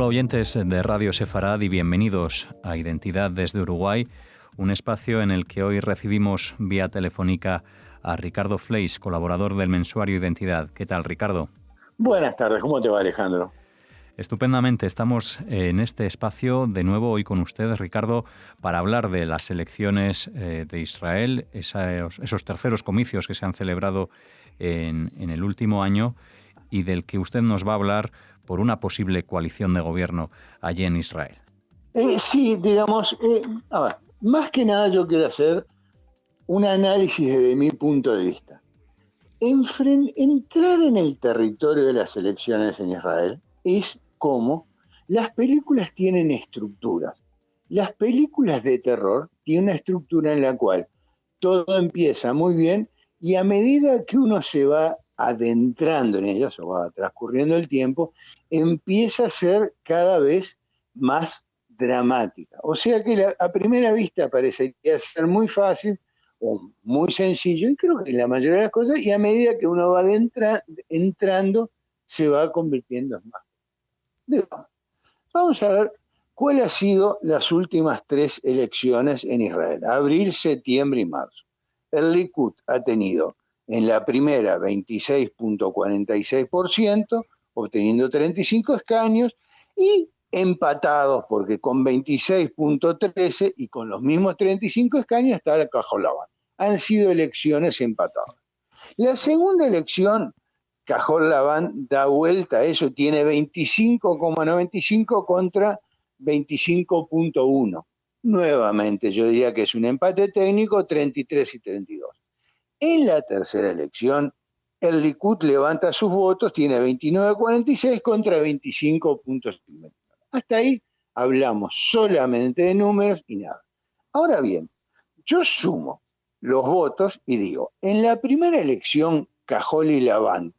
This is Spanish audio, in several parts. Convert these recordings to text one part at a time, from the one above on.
Hola oyentes de Radio Sefarad y bienvenidos a Identidad desde Uruguay, un espacio en el que hoy recibimos vía telefónica a Ricardo Fleis, colaborador del mensuario Identidad. ¿Qué tal, Ricardo? Buenas tardes, ¿cómo te va, Alejandro? Estupendamente, estamos en este espacio de nuevo hoy con ustedes, Ricardo, para hablar de las elecciones de Israel, esos terceros comicios que se han celebrado en el último año y del que usted nos va a hablar por una posible coalición de gobierno allí en Israel. Sí, digamos, a ver, más que nada yo quiero hacer un análisis desde mi punto de vista. Entrar en el territorio de las elecciones en Israel es como las películas tienen estructuras. Las películas de terror tienen una estructura en la cual todo empieza muy bien y a medida que uno se va adentrando en ellas o va transcurriendo el tiempo, empieza a ser cada vez más dramática. O sea que a primera vista parecería ser muy fácil o muy sencillo, y creo que la mayoría de las cosas, y a medida que uno va entrando, se va convirtiendo en más. Vamos a ver cuáles han sido las últimas 3 elecciones en Israel, abril, septiembre y marzo. El Likud ha tenido en la primera 26.46%, obteniendo 35 escaños, y empatados, porque con 26.13 y con los mismos 35 escaños está el Cajol Labán. Han sido elecciones empatadas. La segunda elección, Cajol Labán da vuelta a eso, tiene 25,95 contra 25.1. Nuevamente, yo diría que es un empate técnico, 33 y 32. En la tercera elección, el Likud levanta sus votos, tiene 29,46 contra 25.50. Hasta ahí hablamos solamente de números y nada. Ahora bien, yo sumo los votos y digo, en la primera elección, Cajol y Labán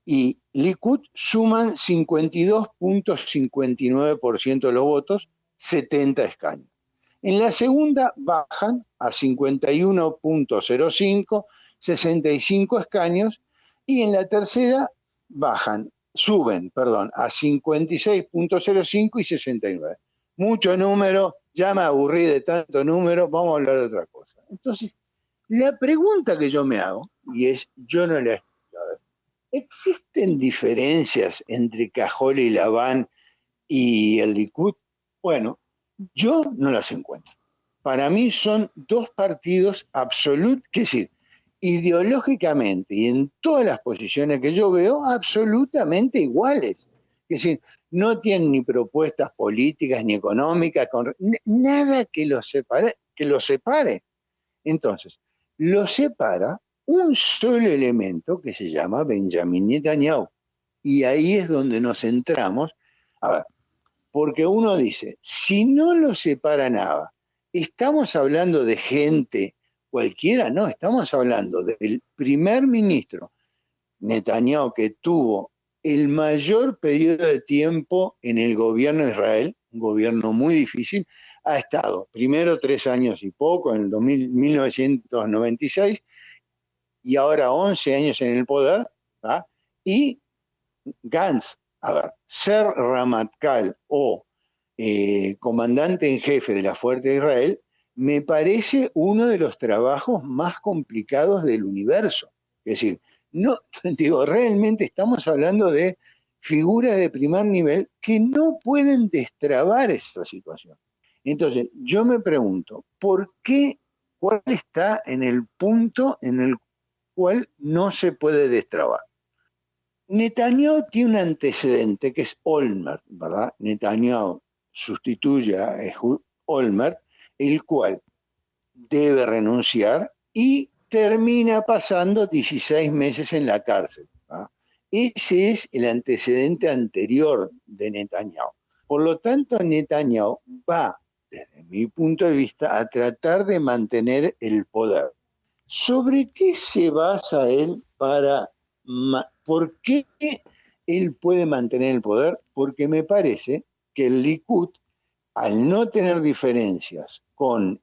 y Likud suman 52.59% de los votos, 70 escaños. En la segunda bajan a 51.05, 65 escaños, y en la tercera suben a 56.05 y 69. Mucho número, ya me aburrí de tanto número, vamos a hablar de otra cosa. Entonces, la pregunta que yo me hago, yo no la he escuchado, ¿existen diferencias entre Cajol y Labán y el Likud? Bueno, yo no las encuentro. Para mí son dos partidos absolutos, es decir, ideológicamente y en todas las posiciones que yo veo, absolutamente iguales. Es decir, no tienen ni propuestas políticas ni económicas, nada que los separe. Entonces, los separa un solo elemento que se llama Benjamin Netanyahu. Y ahí es donde nos centramos. A ver, porque uno dice, si no lo separa nada, estamos hablando de gente cualquiera, no, estamos hablando del primer ministro Netanyahu, que tuvo el mayor periodo de tiempo en el gobierno de Israel, un gobierno muy difícil, ha estado primero 3 años y poco, en el 1996, y ahora 11 años en el poder, ¿tá? Y Gantz, a ver, ser Ramatkal o comandante en jefe de la Fuerza de Israel, me parece uno de los trabajos más complicados del universo. Es decir, realmente estamos hablando de figuras de primer nivel que no pueden destrabar esa situación. Entonces, yo me pregunto, ¿cuál está en el punto en el cual no se puede destrabar? Netanyahu tiene un antecedente que es Olmert, ¿verdad? Netanyahu sustituye a Ehud Olmert, el cual debe renunciar y termina pasando 16 meses en la cárcel, ¿verdad? Ese es el antecedente anterior de Netanyahu. Por lo tanto, Netanyahu va, desde mi punto de vista, a tratar de mantener el poder. ¿Sobre qué se basa él ¿por qué él puede mantener el poder? Porque me parece que el Likud, al no tener diferencias con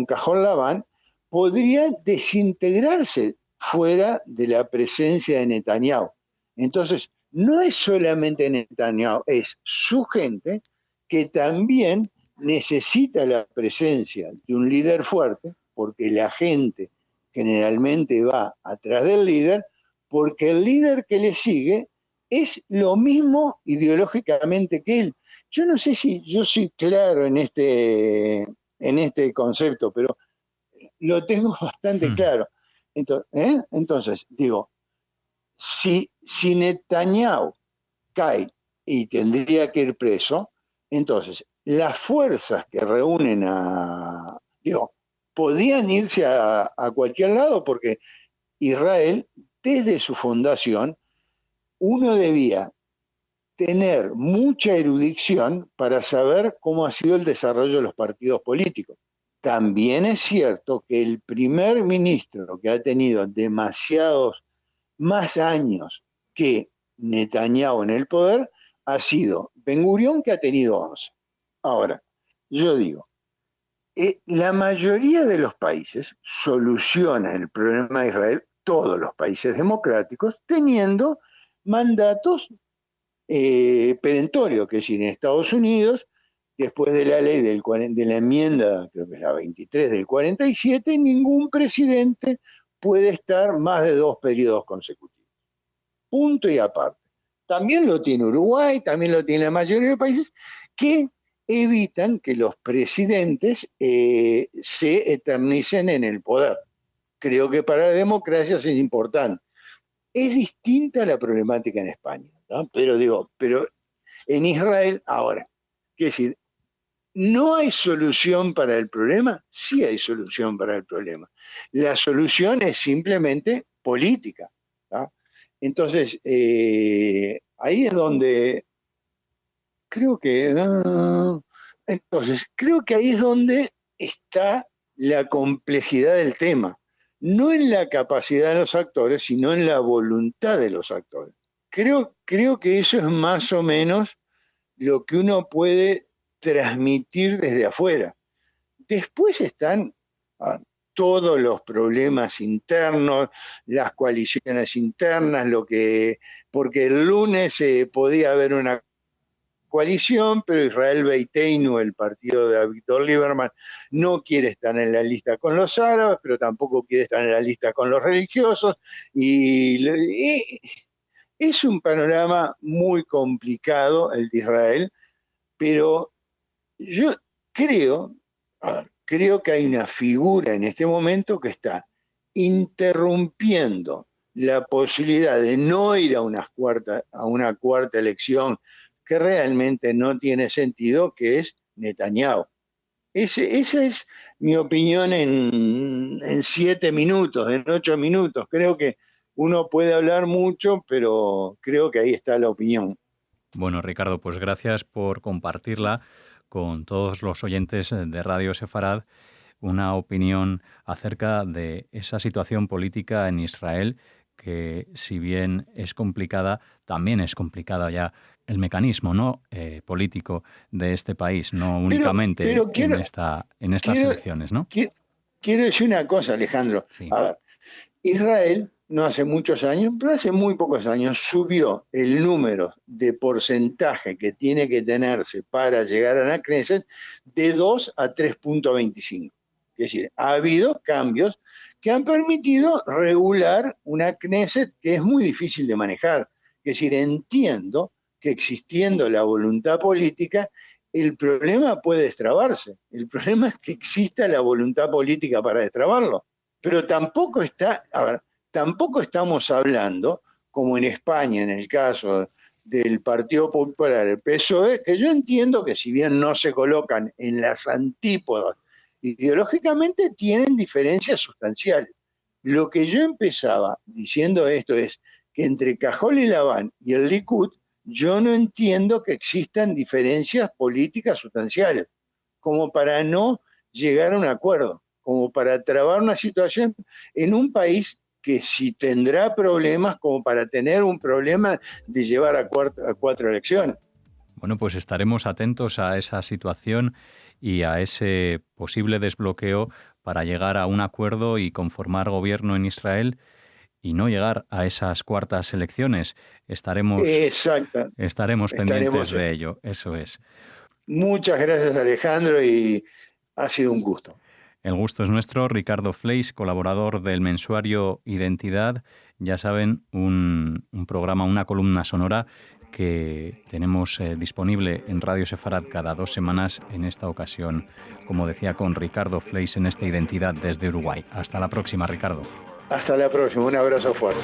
Cajol Labán, podría desintegrarse fuera de la presencia de Netanyahu. Entonces, no es solamente Netanyahu, es su gente que también necesita la presencia de un líder fuerte, porque la gente generalmente va atrás del líder, porque el líder que le sigue es lo mismo ideológicamente que él. Yo no sé si yo soy claro en este concepto, pero lo tengo bastante claro. Entonces, digo, si Netanyahu cae y tendría que ir preso, entonces las fuerzas que reúnen podían irse a cualquier lado, porque Israel, desde su fundación, uno debía tener mucha erudición para saber cómo ha sido el desarrollo de los partidos políticos. También es cierto que el primer ministro que ha tenido demasiados más años que Netanyahu en el poder ha sido Ben-Gurión, que ha tenido 11. Ahora, yo digo, la mayoría de los países solucionan el problema de Israel, todos los países democráticos, teniendo mandatos perentorios, que es decir, en Estados Unidos, después de la ley de la enmienda, creo que es la 23 del 47, ningún presidente puede estar más de 2 periodos consecutivos. Punto y aparte. También lo tiene Uruguay, también lo tiene la mayoría de países que evitan que los presidentes se eternicen en el poder. Creo que para la democracia es importante. Es distinta la problemática en España, ¿no? Pero en Israel, ahora, ¿qué decir? ¿No hay solución para el problema? Sí hay solución para el problema. La solución es simplemente política, ¿no? Entonces, ahí es donde creo que ahí es donde está la complejidad del tema, no en la capacidad de los actores, sino en la voluntad de los actores. Creo que eso es más o menos lo que uno puede transmitir desde afuera. Después están todos los problemas internos, las coaliciones internas, porque el lunes podía haber una coalición, pero Israel Beiteinu, el partido de Víctor Lieberman, no quiere estar en la lista con los árabes, pero tampoco quiere estar en la lista con los religiosos, y es un panorama muy complicado el de Israel, pero yo creo que hay una figura en este momento que está interrumpiendo la posibilidad de no ir a una cuarta elección que realmente no tiene sentido, que es Netanyahu. Esa es mi opinión en 7 minutos, en 8 minutos. Creo que uno puede hablar mucho, pero creo que ahí está la opinión. Bueno, Ricardo, pues gracias por compartirla con todos los oyentes de Radio Sefarad, una opinión acerca de esa situación política en Israel que, si bien es complicada, también es complicada ya el mecanismo político de este país, no únicamente en estas elecciones, ¿no? Quiero decir una cosa, Alejandro. Sí. A ver, Israel no hace muchos años, pero hace muy pocos años subió el número de porcentaje que tiene que tenerse para llegar a la Knesset de 2 a 3.25. Es decir, ha habido cambios que han permitido regular una Knesset que es muy difícil de manejar. Es decir, entiendo que existiendo la voluntad política, el problema puede destrabarse. El problema es que exista la voluntad política para destrabarlo. Pero tampoco estamos hablando, como en España, en el caso del Partido Popular, el PSOE, que yo entiendo que si bien no se colocan en las antípodas, ideológicamente tienen diferencias sustanciales. Lo que yo empezaba diciendo esto es que entre Cajol y Laván y el Likud, yo no entiendo que existan diferencias políticas sustanciales, como para no llegar a un acuerdo, como para trabar una situación en un país que sí tendrá problemas como para tener un problema de llevar a 4 elecciones. Bueno, pues estaremos atentos a esa situación y a ese posible desbloqueo para llegar a un acuerdo y conformar gobierno en Israel. y no llegar a esas cuartas elecciones. Estaremos pendientes de ello, eso es. Muchas gracias, Alejandro, y ha sido un gusto. El gusto es nuestro. Ricardo Fleis, colaborador del mensuario Identidad. Ya saben, un programa, una columna sonora que tenemos disponible en Radio Sefarad cada 2 semanas, en esta ocasión, como decía, con Ricardo Fleis en esta Identidad desde Uruguay. Hasta la próxima, Ricardo. Hasta la próxima. Un abrazo fuerte.